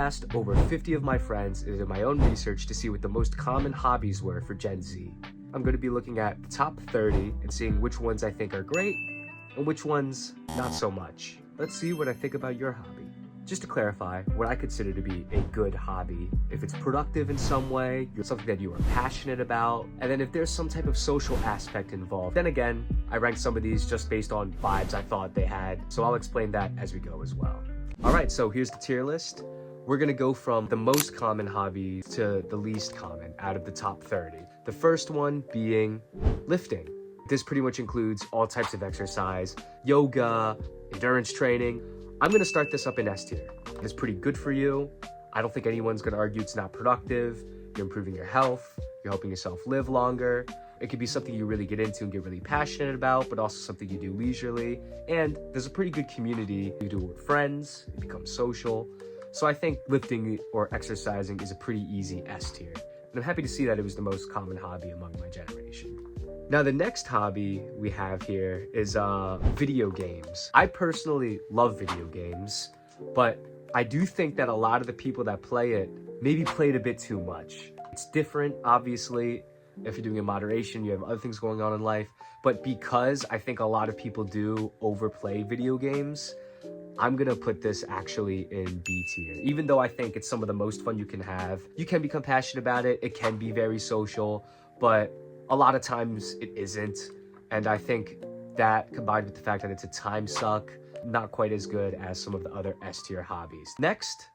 asked over 50 of my friends and did my own research to see what the most common hobbies were for Gen Z. I'm going to be looking at the top 30 and seeing which ones I think are great and which ones not so much. Let's see what I think about your hobby. Just to clarify, what I consider to be a good hobby, if it's productive in some way, something that you are passionate about, and then if there's some type of social aspect involved. Then again, I ranked some of these just based on vibes I thought they had, so I'll explain that as we go as well. Alright, so here's the tier list. We're gonna go from the most common hobbies to the least common out of the top 30. The first one being lifting. This pretty much includes all types of exercise, yoga, endurance training. I'm gonna start this up in S tier. It's pretty good for you. I don't think anyone's gonna argue it's not productive. You're improving your health. You're helping yourself live longer. It could be something you really get into and get really passionate about, but also something you do leisurely. And there's a pretty good community. You do it with friends, it becomes social. So I think lifting or exercising is a pretty easy S tier. And I'm happy to see that it was the most common hobby among my generation. Now, the next hobby we have here is video games. I personally love video games, but I do think that a lot of the people that play it maybe play it a bit too much. It's different, obviously. If you're doing it in moderation, you have other things going on in life. But because I think a lot of people do overplay video games, I'm gonna put this actually in B tier. Even though I think it's some of the most fun you can have. You can become passionate about it. It can be very social, but a lot of times it isn't, and I think that combined with the fact that it's a time suck, not quite as good as some of the other S tier hobbies. Next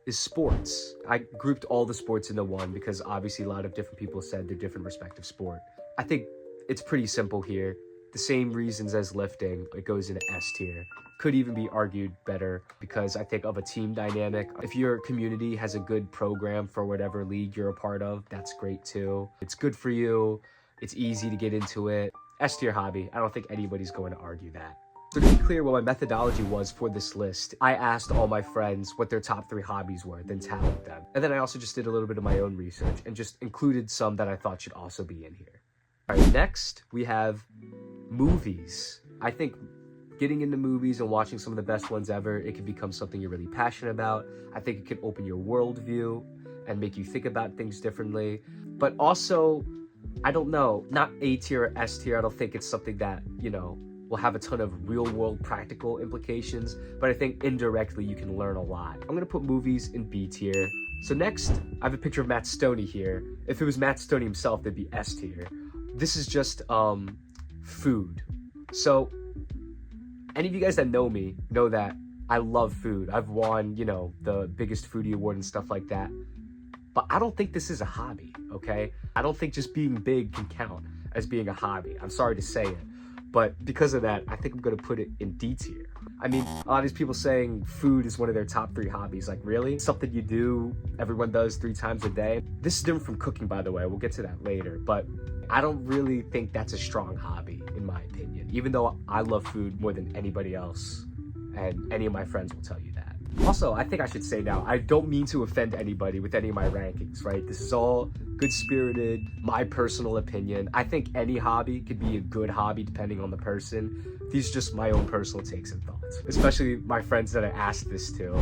is sports. I grouped all the sports into one because obviously a lot of different people said their different respective sport. I think it's pretty simple here. The same reasons as lifting, it goes into S tier. Could even be argued better because I think of a team dynamic. If your community has a good program for whatever league you're a part of, that's great too. It's good for you. It's easy to get into it. S tier hobby. I don't think anybody's going to argue that. So to be clear, what my methodology was for this list, I asked all my friends what their top 3 hobbies were, then tallied them. And then I also just did a little bit of my own research and just included some that I thought should also be in here. All right, next we have movies. I think getting into movies and watching some of the best ones ever, it can become something you're really passionate about. I think it can open your worldview and make you think about things differently. But also, I don't know, not A tier or S tier. I don't think it's something that, will have a ton of real world practical implications, but I think indirectly you can learn a lot. I'm gonna put movies in B tier. So next, I have a picture of Matt Stoney here. If it was Matt Stoney himself, that'd be S tier. This is just food. So any of you guys that know me know that I love food. I've won, the biggest foodie award and stuff like that. But I don't think this is a hobby, okay? I don't think just being big can count as being a hobby. I'm sorry to say it. But because of that, I think I'm gonna put it in D tier. I mean, a lot of these people saying food is one of their top 3 hobbies. Like, really? Something you do, everyone does 3 times a day? This is different from cooking, by the way. We'll get to that later. But I don't really think that's a strong hobby, in my opinion. Even though I love food more than anybody else. And any of my friends will tell you that. Also, I think I should say now, I don't mean to offend anybody with any of my rankings, right? This is all good-spirited, my personal opinion. I think any hobby could be a good hobby depending on the person. These are just my own personal takes and thoughts. Especially my friends that I asked this to.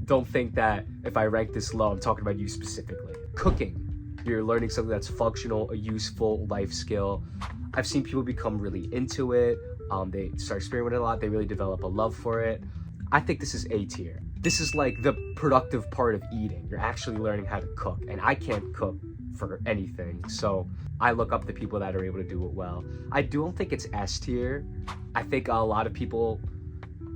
Don't think that if I rank this low, I'm talking about you specifically. Cooking. You're learning something that's functional, a useful life skill. I've seen people become really into it. They start experimenting a lot. They really develop a love for it. I think this is A tier. This is like the productive part of eating. You're actually learning how to cook, and I can't cook for anything, so I look up to people that are able to do it well. I don't think it's S tier. I think a lot of people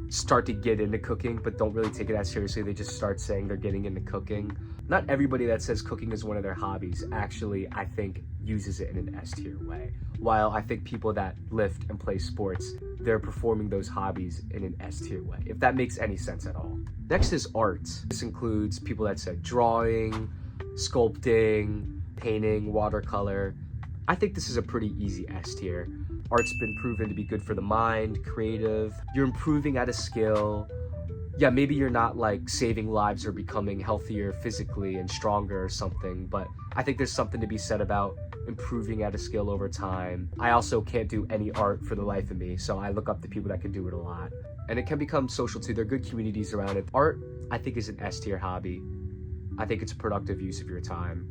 start to get into cooking, but don't really take it as seriously. They just start saying they're getting into cooking. Not everybody that says cooking is one of their hobbies actually, I think, uses it in an S tier way. While I think people that lift and play sports, they're performing those hobbies in an S tier way, if that makes any sense at all. Next is art. This includes people that said drawing, sculpting, painting, watercolor. I think this is a pretty easy S tier. Art's been proven to be good for the mind, creative. You're improving at a skill. Yeah, maybe you're not like saving lives or becoming healthier physically and stronger or something, but I think there's something to be said about improving at a skill over time. I also can't do any art for the life of me, so I look up to people that can do it a lot. And it can become social too. There are good communities around it. Art, I think, is an S tier hobby. I think it's a productive use of your time.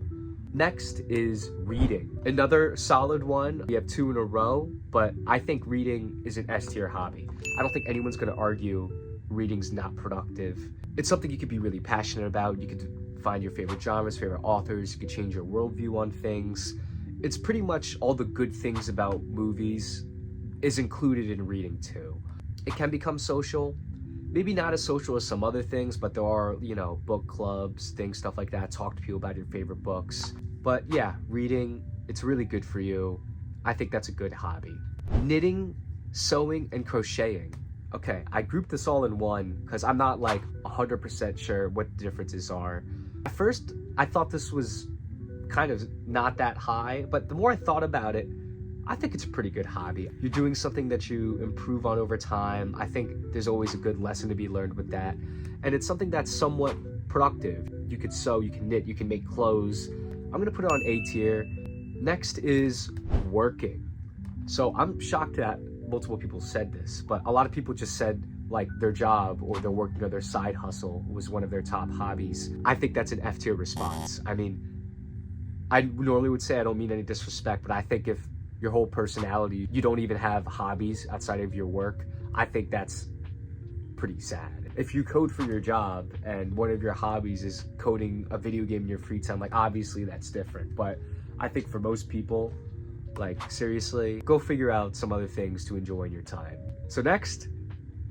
Next is reading. Another solid one. We have 2 in a row, but I think reading is an S tier hobby. I don't think anyone's gonna argue reading's not productive. It's something you could be really passionate about. You could find your favorite genres, favorite authors. You could change your worldview on things. It's pretty much all the good things about movies is included in reading too. It can become social. Maybe not as social as some other things, but there are, book clubs, things, stuff like that. Talk to people about your favorite books. But yeah, reading, it's really good for you. I think that's a good hobby. Knitting, sewing, and crocheting. Okay, I grouped this all in one because I'm not like 100% sure what the differences are. At first, I thought this was kind of not that high, but the more I thought about it, I think it's a pretty good hobby. You're doing something that you improve on over time. I think there's always a good lesson to be learned with that. And it's something that's somewhat productive. You could sew, you can knit, you can make clothes. I'm gonna put it on A tier. Next is working. So I'm shocked that multiple people said this, but a lot of people just said like their job or they're working on their side hustle was one of their top hobbies. I think that's an F tier response. I mean, I normally would say I don't mean any disrespect, but I think if your whole personality, you don't even have hobbies outside of your work, I think that's pretty sad. If you code for your job and one of your hobbies is coding a video game in your free time, like obviously that's different. But I think for most people, like seriously, go figure out some other things to enjoy in your time. So next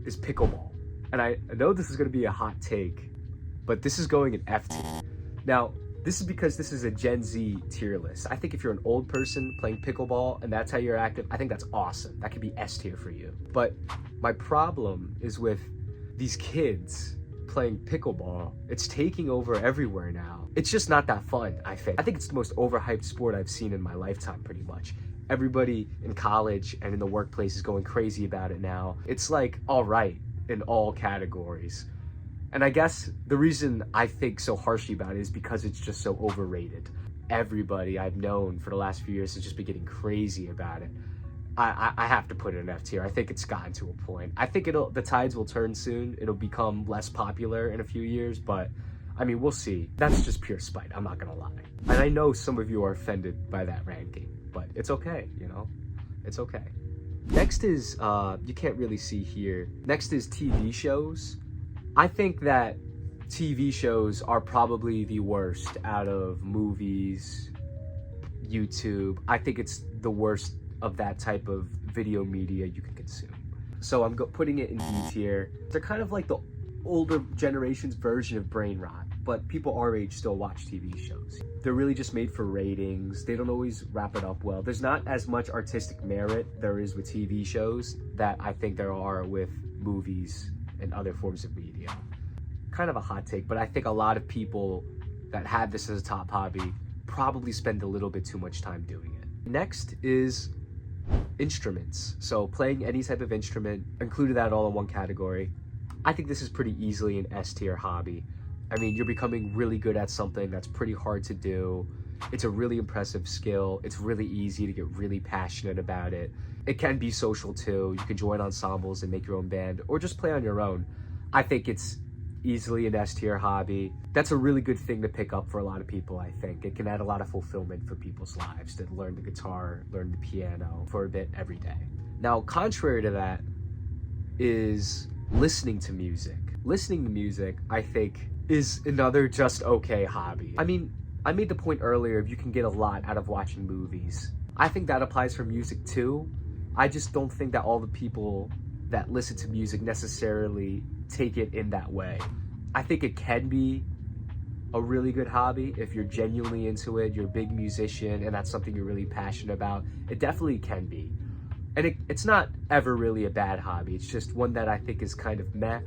is pickleball. And I know this is gonna be a hot take, but this is going in F tier. Now, this is because this is a Gen Z tier list. I think if you're an old person playing pickleball and that's how you're active, I think that's awesome. That could be S tier for you. But my problem is with these kids playing pickleball. It's taking over everywhere now. It's just not that fun, I think. I think it's the most overhyped sport I've seen in my lifetime, pretty much. Everybody in college and in the workplace is going crazy about it now. It's like all right in all categories. And I guess the reason I think so harshly about it is because it's just so overrated. Everybody I've known for the last few years has just been getting crazy about it. I have to put it in F tier. I think it's gotten to a point. I think the tides will turn soon. It'll become less popular in a few years, but I mean, we'll see. That's just pure spite, I'm not gonna lie. And I know some of you are offended by that ranking, but it's okay, It's okay. Next is, you can't really see here. Next is TV shows. I think that TV shows are probably the worst out of movies, YouTube. I think it's the worst of that type of video media you can consume. So I'm putting it in D tier. They're kind of like the older generation's version of brain rot, but people our age still watch TV shows. They're really just made for ratings. They don't always wrap it up well. There's not as much artistic merit there is with TV shows that I think there are with movies and other forms of media. Kind of a hot take, but I think a lot of people that have this as a top hobby probably spend a little bit too much time doing it. Next is instruments. So playing any type of instrument, included that all in one category. I think this is pretty easily an S tier hobby. I mean, you're becoming really good at something that's pretty hard to do. It's a really impressive skill. It's really easy to get really passionate about it. It can be social too. You can join ensembles and make your own band or just play on your own. I think it's easily an S tier hobby. That's a really good thing to pick up for a lot of people, I think. It can add a lot of fulfillment for people's lives to learn the guitar, learn the piano for a bit every day. Now, contrary to that is listening to music. Listening to music, I think, is another just okay hobby. I mean, I made the point earlier if you can get a lot out of watching movies. I think that applies for music too. I just don't think that all the people that listen to music necessarily take it in that way. I think it can be a really good hobby if you're genuinely into it, you're a big musician, and that's something you're really passionate about. It definitely can be. And it's not ever really a bad hobby. It's just one that I think is kind of meh.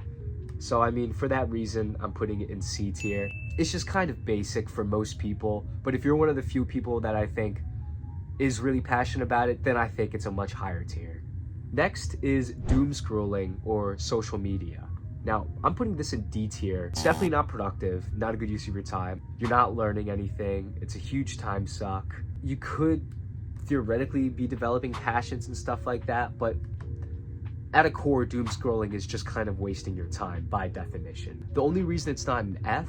So I mean, for that reason, I'm putting it in C tier. It's just kind of basic for most people, but if you're one of the few people that I think is really passionate about it, then I think it's a much higher tier. Next is doomscrolling or social media. Now, I'm putting this in D tier. It's definitely not productive, not a good use of your time. You're not learning anything. It's a huge time suck. You could theoretically be developing passions and stuff like that, but at a core, doom scrolling is just kind of wasting your time by definition. The only reason it's not an F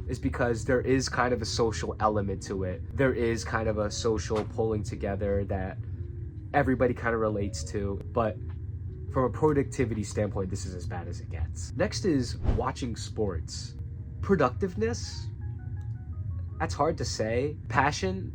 is because there is kind of a social element to it. There is kind of a social pulling together that everybody kind of relates to, but from a productivity standpoint, this is as bad as it gets. Next is watching sports. Productiveness, that's hard to say. Passion,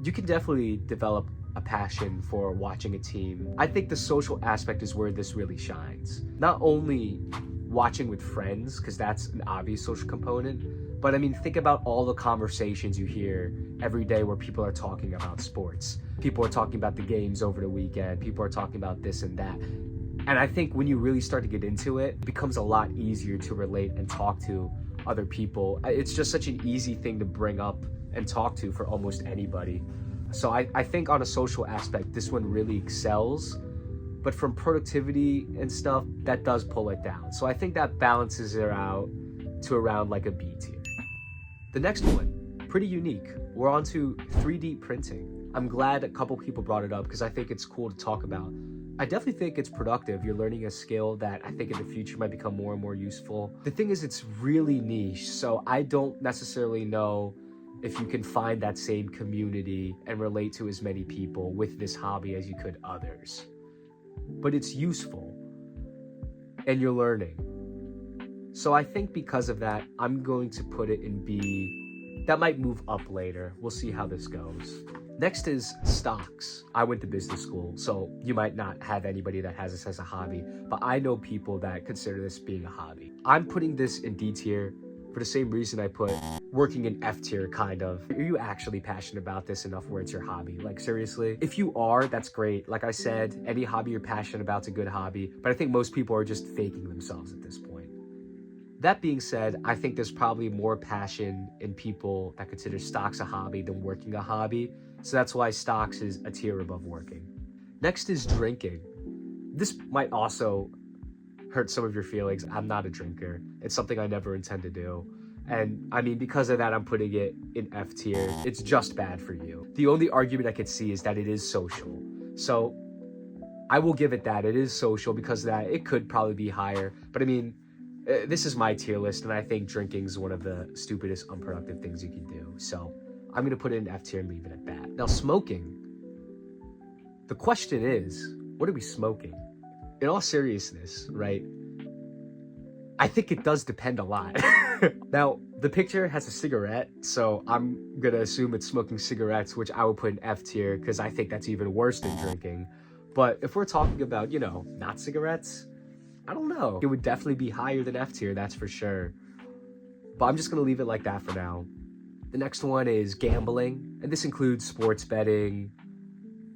you can definitely develop a passion for watching a team. I think the social aspect is where this really shines. Not only watching with friends, because that's an obvious social component, but I mean, think about all the conversations you hear every day where people are talking about sports. People are talking about the games over the weekend. People are talking about this and that. And I think when you really start to get into it, it becomes a lot easier to relate and talk to other people. It's just such an easy thing to bring up and talk to for almost anybody. So I think on a social aspect, this one really excels. But from productivity and stuff, that does pull it down. So I think that balances it out to around like a B tier. The next one, pretty unique. We're on to 3D printing. I'm glad a couple people brought it up because I think it's cool to talk about. I definitely think it's productive. You're learning a skill that I think in the future might become more and more useful. The thing is, it's really niche, so I don't necessarily know if you can find that same community and relate to as many people with this hobby as you could others. But it's useful, and you're learning. So I think because of that, I'm going to put it in B. That might move up later. We'll see how this goes. Next is stocks. I went to business school, so you might not have anybody that has this as a hobby, but I know people that consider this being a hobby. I'm putting this in D tier for the same reason I put working in F tier, kind of. Are you actually passionate about this enough where it's your hobby? Like, seriously? If you are, that's great. Like I said, any hobby you're passionate about is a good hobby, but I think most people are just faking themselves at this point. That being said, I think there's probably more passion in people that consider stocks a hobby than working a hobby. So that's why stocks is a tier above working. Next is drinking. This might also hurt some of your feelings. I'm not a drinker. It's something I never intend to do. And I mean, because of that, I'm putting it in F tier. It's just bad for you. The only argument I could see is that it is social. So I will give it that. It is social because of that. It could probably be higher. But I mean, this is my tier list, and I think drinking is one of the stupidest, unproductive things you can do. So I'm going to put it in F tier and leave it at that. Now, smoking. The question is, what are we smoking? In all seriousness, right? I think it does depend a lot. Now, the picture has a cigarette, so I'm going to assume it's smoking cigarettes, which I would put in F tier because I think that's even worse than drinking. But if we're talking about, not cigarettes, I don't know. It would definitely be higher than F tier, that's for sure. But I'm just going to leave it like that for now. The next one is gambling, and this includes sports betting,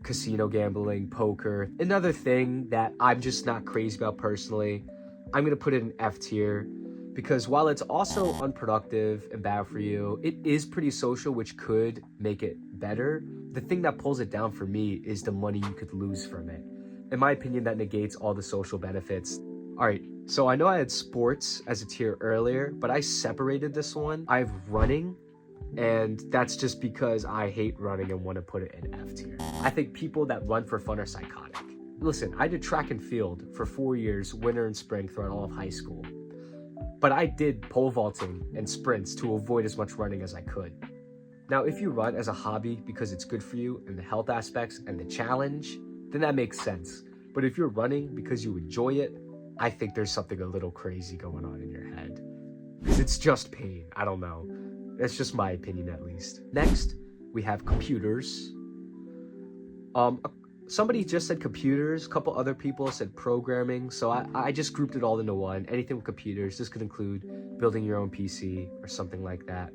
casino gambling, poker. Another thing that I'm just not crazy about personally, I'm going to put it in F tier because while it's also unproductive and bad for you, it is pretty social, which could make it better. The thing that pulls it down for me is the money you could lose from it. In my opinion, that negates all the social benefits. All right, so I know I had sports as a tier earlier, but I separated this one. I have running, and that's just because I hate running and want to put it in F tier. I think people that run for fun are psychotic. Listen, I did track and field for 4 years, winter and spring, throughout all of high school. But I did pole vaulting and sprints to avoid as much running as I could. Now, if you run as a hobby because it's good for you and the health aspects and the challenge, then that makes sense. But if you're running because you enjoy it, I think there's something a little crazy going on in your head. Because it's just pain. I don't know. That's just my opinion, at least. Next, we have computers. Somebody just said computers. A couple other people said programming. So I just grouped it all into one. Anything with computers. This could include building your own PC or something like that.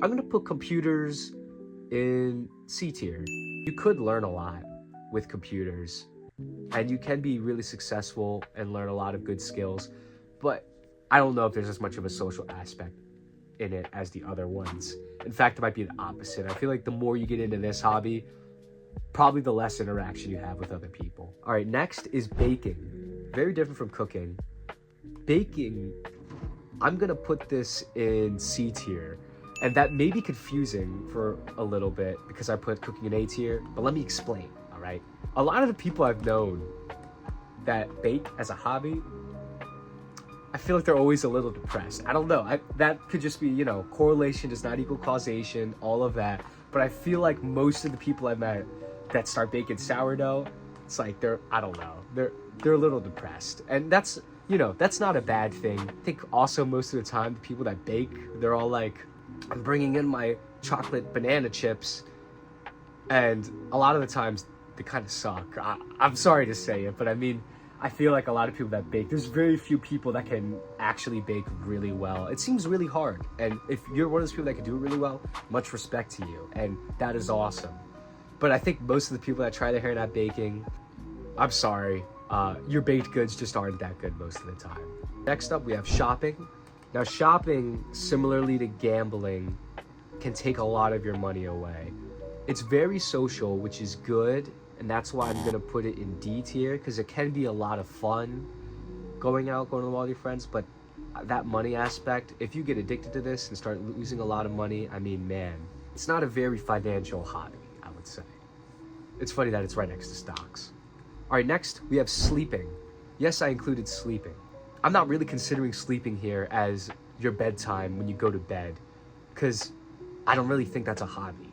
I'm going to put computers in C tier. You could learn a lot with computers, and you can be really successful and learn a lot of good skills, but I don't know if there's as much of a social aspect in it as the other ones. In fact, it might be the opposite. I feel like the more you get into this hobby, probably the less interaction you have with other people. All right, next is baking. Very different from cooking. baking, I'm gonna put this in C tier. And that may be confusing for a little bit because I put cooking in A tier, but let me explain, all right? A lot of the people I've known that bake as a hobby, I feel like they're always a little depressed. I don't know. That could just be, correlation does not equal causation, all of that. But I feel like most of the people I've met that start baking sourdough, it's like I don't know, they're a little depressed. And that's not a bad thing. I think also most of the time, the people that bake, they're all like, I'm bringing in my chocolate banana chips. And a lot of the times, they kind of suck. I'm sorry to say it, but I mean, I feel like a lot of people that bake, there's very few people that can actually bake really well. It seems really hard. And if you're one of those people that can do it really well, much respect to you. And that is awesome. But I think most of the people that try their hair at baking, I'm sorry, your baked goods just aren't that good most of the time. Next up, we have shopping. Now, shopping, similarly to gambling, can take a lot of your money away. It's very social, which is good. And that's why I'm gonna put it in D tier, because it can be a lot of fun going out, going to the mall with your friends, but that money aspect, if you get addicted to this and start losing a lot of money, I mean, man, it's not a very financial hobby, I would say. It's funny that it's right next to stocks. All right, next, we have sleeping. Yes, I included sleeping. I'm not really considering sleeping here as your bedtime when you go to bed, because I don't really think that's a hobby.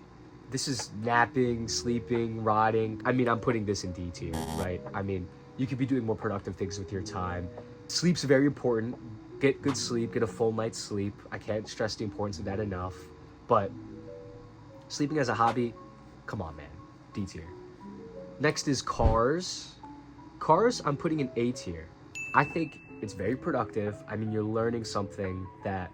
This is napping, sleeping, rotting. I mean, I'm putting this in D tier, right? I mean, you could be doing more productive things with your time. Sleep's very important. Get good sleep, get a full night's sleep. I can't stress the importance of that enough. But sleeping as a hobby, come on, man. D tier. Next is cars. Cars, I'm putting in A tier. I think it's very productive. I mean, you're learning something that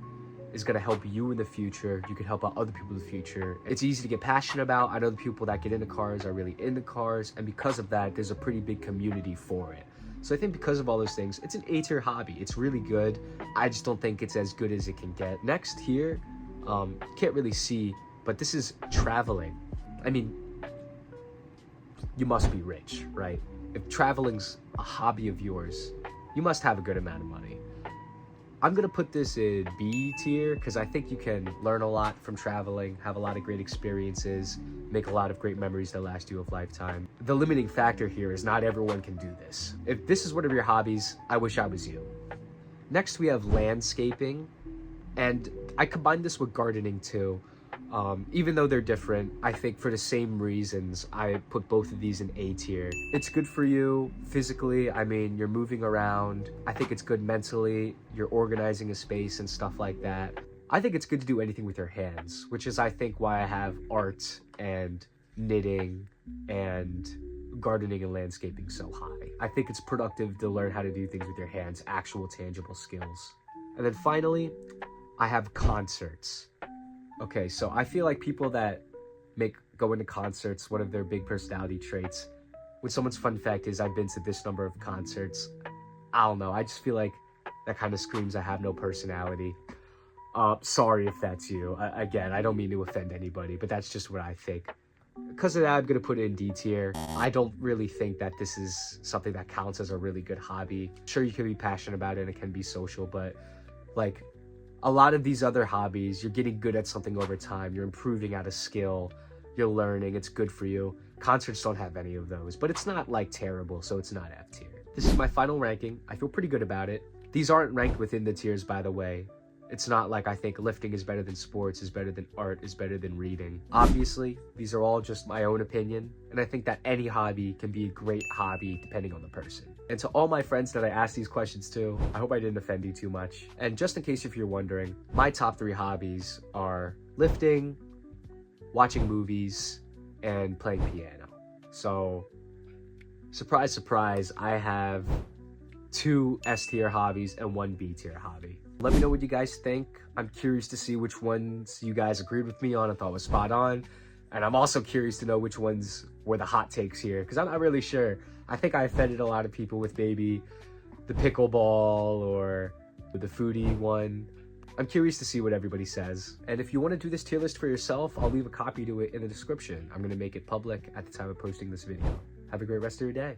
is going to help you in the future. You can help out other people in the future. It's easy to get passionate about. I know the people that get into cars are really into cars, and because of that, there's a pretty big community for it. So I think because of all those things, it's an A-tier hobby. It's really good. I just don't think it's as good as it can get. Next here, can't really see, but this is traveling. I mean, you must be rich, right? If traveling's a hobby of yours, you must have a good amount of money. I'm gonna put this in B tier because I think you can learn a lot from traveling, have a lot of great experiences, make a lot of great memories that last you a lifetime. The limiting factor here is not everyone can do this. If this is one of your hobbies, I wish I was you. Next, we have landscaping, and I combined this with gardening too. Even though they're different, I think for the same reasons, I put both of these in A tier. It's good for you physically. I mean, you're moving around. I think it's good mentally. You're organizing a space and stuff like that. I think it's good to do anything with your hands, which is, I think, why I have art and knitting and gardening and landscaping so high. I think it's productive to learn how to do things with your hands, actual tangible skills. And then finally, I have concerts. Okay, so I feel like people that go into concerts, one of their big personality traits, when someone's fun fact is I've been to this number of concerts, I don't know, I just feel like that kind of screams I have no personality. Sorry if that's you. Again, I don't mean to offend anybody, but that's just what I think. Because of that, I'm going to put it in D tier. I don't really think that this is something that counts as a really good hobby. Sure, you can be passionate about it and it can be social, but like, a lot of these other hobbies, you're getting good at something over time. You're improving at a skill. You're learning. It's good for you. Concerts don't have any of those, but it's not like terrible, so it's not F tier. This is my final ranking. I feel pretty good about it. These aren't ranked within the tiers, by the way. It's not like I think lifting is better than sports, is better than art, is better than reading. Obviously, these are all just my own opinion, and I think that any hobby can be a great hobby depending on the person. And to all my friends that I asked these questions to, I hope I didn't offend you too much. And just in case if you're wondering, my top 3 hobbies are lifting, watching movies, and playing piano. So, surprise, surprise, I have 2 S-tier hobbies and 1 B-tier hobby. Let me know what you guys think. I'm curious to see which ones you guys agreed with me on and thought was spot on. And I'm also curious to know which ones were the hot takes here, because I'm not really sure. I think I offended a lot of people with maybe the pickleball or the foodie one. I'm curious to see what everybody says. And if you want to do this tier list for yourself, I'll leave a copy to it in the description. I'm going to make it public at the time of posting this video. Have a great rest of your day.